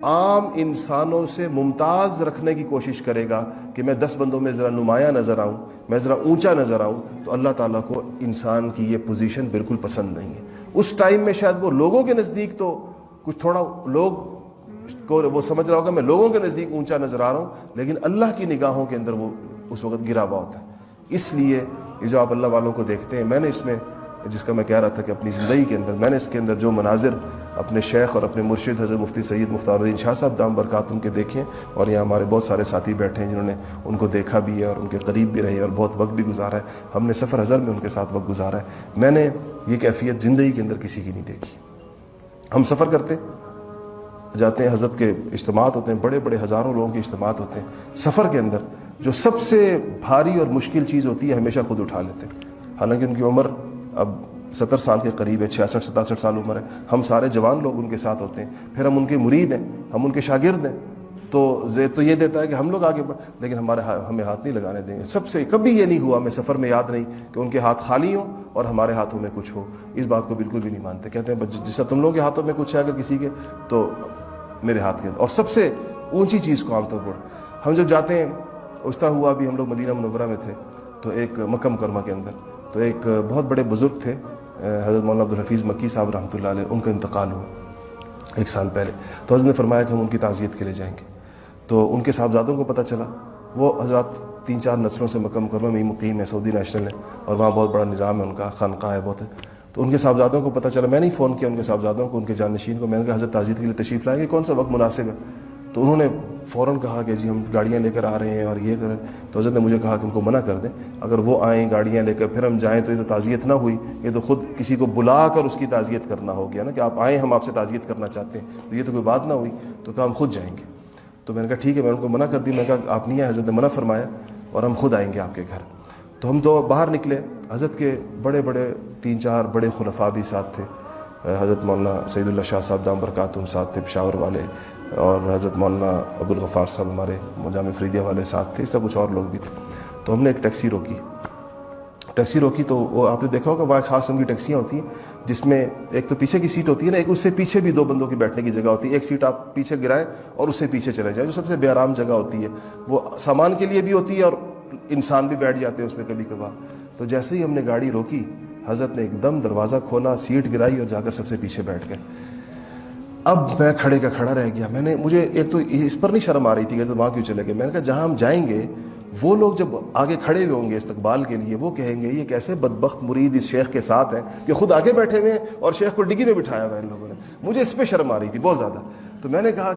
عام انسانوں سے ممتاز رکھنے کی کوشش کرے گا کہ میں 10 بندوں میں ذرا نمایاں نظر آؤں، میں ذرا اونچا نظر آؤں، تو اللہ تعالیٰ کو انسان کی یہ پوزیشن بالکل پسند نہیں ہے۔ اس ٹائم میں شاید وہ لوگوں کے نزدیک تو کچھ تھوڑا لوگ کو وہ سمجھ رہا ہوگا میں لوگوں کے نزدیک اونچا نظر آ رہا ہوں، لیکن اللہ کی نگاہوں کے اندر وہ اس وقت گرا ہوا ہوتا ہے۔ اس لیے یہ جو آپ اللہ والوں کو دیکھتے ہیں، میں نے اس میں جس کا میں کہہ رہا تھا کہ اپنی زندگی کے اندر میں نے اس کے اندر جو مناظر اپنے شیخ اور اپنے مرشد حضرت مفتی سید مختار الدین شاہ صاحب دام برکاتہم کے دیکھے، اور یہاں ہمارے بہت سارے ساتھی بیٹھے ہیں جنہوں نے ان کو دیکھا بھی ہے اور ان کے قریب بھی رہے اور بہت وقت بھی گزارا ہے، ہم نے سفر حضر میں ان کے ساتھ وقت گزارا ہے۔ میں نے یہ کیفیت زندگی کے اندر کسی کی نہیں دیکھی۔ ہم سفر کرتے جاتے ہیں، حضرت کے اجتماعات ہوتے ہیں، بڑے بڑے ہزاروں لوگوں کے اجتماعات ہوتے ہیں، سفر کے اندر جو سب سے بھاری اور مشکل چیز ہوتی ہے ہمیشہ خود اٹھا لیتے ہیں، حالانکہ ان کی عمر اب 70 سال کے قریب ہے، 66-67 سال عمر ہے، ہم سارے جوان لوگ ان کے ساتھ ہوتے ہیں، پھر ہم ان کے مرید ہیں، ہم ان کے شاگرد ہیں، تو یہ دیتا ہے کہ ہم لوگ آگے بڑھ، لیکن ہمیں ہاتھ نہیں لگانے دیں گے۔ سب سے کبھی یہ نہیں ہوا، میں سفر میں یاد نہیں کہ ان کے ہاتھ خالی ہوں اور ہمارے ہاتھوں میں کچھ ہو، اس بات کو بالکل بھی نہیں مانتے۔ کہتے ہیں جیسا تم لوگوں کے ہاتھوں میں کچھ ہے اگر کسی کے، تو میرے ہاتھ کے اندر۔ اور سب سے اونچی چیز کو عام طور پر ہم جب جاتے ہیں، اس طرح ہوا بھی ہم لوگ مدینہ منورہ میں تھے، تو ایک مکہ مکرمہ کے اندر تو ایک بہت بڑے بزرگ تھے، حضرت مولانا عبدالحفیظ مکی صاحب رحمۃ اللہ علیہ، ان کا انتقال ہوا 1 سال پہلے، تو حضرت نے فرمایا کہ ہم ان کی تعزیت کے لیے جائیں گے۔ تو ان کے صاحبزادوں کو پتہ چلا، وہ حضرات 3-4 نسلوں سے مکہ مکرمہ میں ہی مقیم ہے، سعودی نیشنل ہے، اور وہاں بہت بڑا نظام ہے، ان کا خانقاہ ہے بہت ہے۔ تو ان کے صاحبزادوں کو پتہ چلا، میں نے فون کیا ان کے صاحبزادوں کو، ان کے جانشین کو، میں نے کہا حضرت تعزیت کے لیے تشریف لائیں گے، کون سا وقت مناسب ہے؟ تو انہوں نے فوراً کہا کہ جی ہم گاڑیاں لے کر آ رہے ہیں اور یہ کریں۔ تو حضرت نے مجھے کہا کہ ان کو منع کر دیں، اگر وہ آئیں گاڑیاں لے کر پھر ہم جائیں تو یہ تو تعزیت نہ ہوئی، یہ تو خود کسی کو بلا کر اس کی تعزیت کرنا ہو گیا نا، کہ آپ آئیں ہم آپ سے تعزیت کرنا چاہتے ہیں، تو یہ تو کوئی بات نہ ہوئی۔ تو کہا ہم خود جائیں گے۔ تو میں نے کہا ٹھیک ہے، میں ان کو منع کر دی، میں نے کہا آپ نہیں آئے، حضرت نے منع فرمایا اور ہم خود آئیں گے آپ کے گھر۔ تو ہم تو باہر نکلے، حضرت کے بڑے بڑے 3-4 بڑے خلفاء بھی ساتھ تھے، حضرت مولانا سید اللہ شاہ صاحب دام برکاتہم ساتھ تھے پشاور والے، اور حضرت مولانا عبدالغفار صاحب ہمارے جامع فریدیہ والے ساتھ تھے، اس طرح کچھ اور لوگ بھی تھے۔ تو ہم نے ایک ٹیکسی روکی تو وہ آپ نے دیکھا ہوگا وہاں خاص قسم کی ٹیکسیاں ہوتی ہیں جس میں ایک تو پیچھے کی سیٹ ہوتی ہے نا، ایک اس سے پیچھے بھی 2 بندوں کی بیٹھنے کی جگہ ہوتی ہے، ایک سیٹ آپ پیچھے گرائیں اور اس سے پیچھے چلے جائیں، جو سب سے بے آرام جگہ ہوتی ہے، وہ سامان کے لیے بھی ہوتی ہے اور انسان بھی بیٹھ جاتے ہیں اس میں کبھی کبھار۔ تو جیسے ہی ہم نے گاڑی روکی، حضرت نے ایک دم دروازہ کھولا، سیٹ گرائی اور جا کر سب سے پیچھے بیٹھ گئے۔ اب میں کھڑے کا کھڑا رہ گیا، مجھے ایک تو اس پر نہیں شرم آ رہی تھی کہ وہاں کیوں چلے گئے، میں نے کہا جہاں ہم جائیں گے وہ لوگ جب آگے کھڑے ہوئے ہوں گے استقبال کے لیے، وہ کہیں گے یہ کیسے بدبخت مرید اس شیخ کے ساتھ ہیں کہ خود آگے بیٹھے ہوئے ہیں اور شیخ کو ڈگی میں بٹھایا ہوا ہے ان لوگوں نے۔ مجھے اس پہ شرم آ رہی تھی بہت زیادہ، تو میں نے کہا